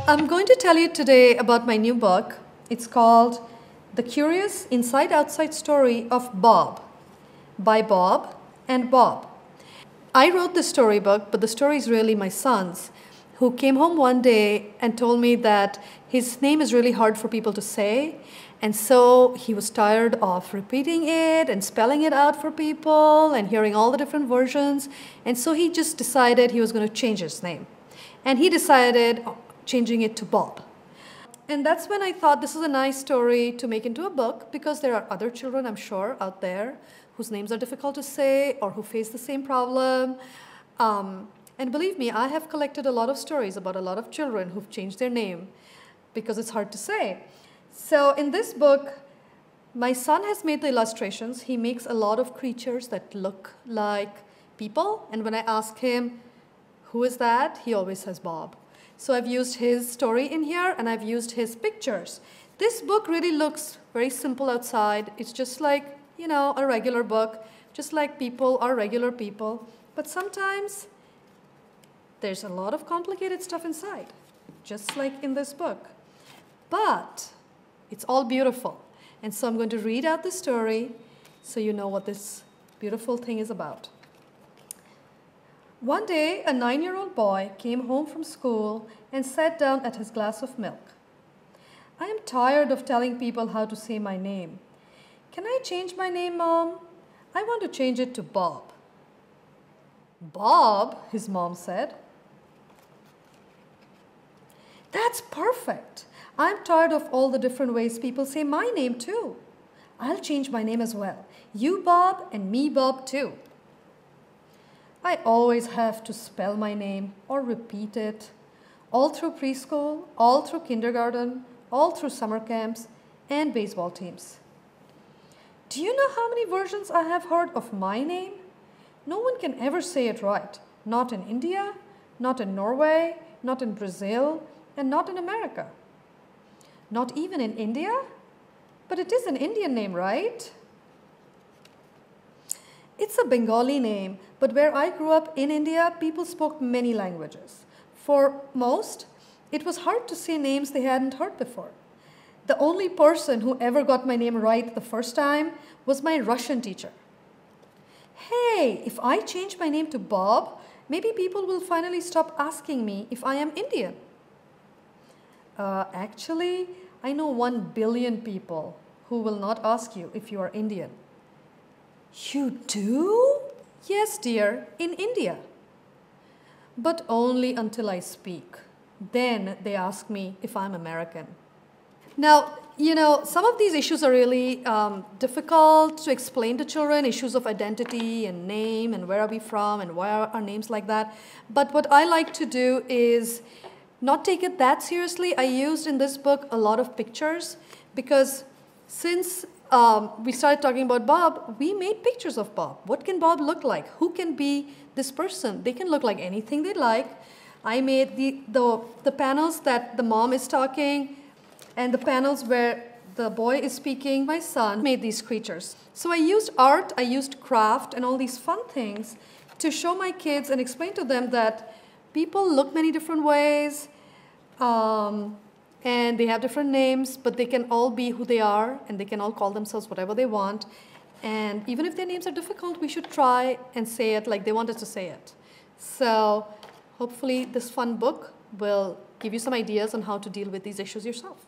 I'm going to tell you today about my new book. It's called The Curious Inside-Outside Story of Bob by Bob and Bob. I wrote this storybook, but the story is really my son's, who came home one day and told me that his name is really hard for people to say. And so he was tired of repeating it and spelling it out for people and hearing all the different versions. And so he just decided he was going to change his name. And he decided changing it to Bob. And that's when I thought this is a nice story to make into a book, because there are other children, I'm sure, out there whose names are difficult to say or who face the same problem. And believe me, I have collected a lot of stories about a lot of children who've changed their name because it's hard to say. So in this book, my son has made the illustrations. He makes a lot of creatures that look like people. And when I ask him, who is that? He always says Bob. So I've used his story in here, and I've used his pictures. This book really looks very simple outside. It's just like, you know, a regular book, just like people are regular people. But sometimes there's a lot of complicated stuff inside, just like in this book. But it's all beautiful. And so I'm going to read out the story so you know what this beautiful thing is about. One day, a 9-year-old boy came home from school and sat down at his glass of milk. I am tired of telling people how to say my name. Can I change my name, Mom? I want to change it to Bob. Bob, his mom said. That's perfect. I'm tired of all the different ways people say my name too. I'll change my name as well. You Bob and me Bob too. I always have to spell my name or repeat it, all through preschool, all through kindergarten, all through summer camps and baseball teams. Do you know how many versions I have heard of my name? No one can ever say it right. Not in India, not in Norway, not in Brazil, and not in America. Not even in India? But it is an Indian name, right? It's a Bengali name, but where I grew up in India, people spoke many languages. For most, it was hard to say names they hadn't heard before. The only person who ever got my name right the first time was my Russian teacher. Hey, if I change my name to Bob, maybe people will finally stop asking me if I am Indian. Actually, I know 1 billion people who will not ask you if you are Indian. You do? Yes, dear, in India. But only until I speak. Then they ask me if I'm American. Now, you know, some of these issues are really difficult to explain to children, issues of identity and name and where are we from and why are our names like that. But what I like to do is not take it that seriously. I used in this book a lot of pictures because since we started talking about Bob, we made pictures of Bob. What can Bob look like? Who can be this person? They can look like anything they like. I made the panels that the mom is talking and the panels where the boy is speaking. My son made these creatures. So I used art, I used craft and all these fun things to show my kids and explain to them that people look many different ways, and they have different names, but they can all be who they are, and they can all call themselves whatever they want. And even if their names are difficult, we should try and say it like they want us to say it. So hopefully this fun book will give you some ideas on how to deal with these issues yourself.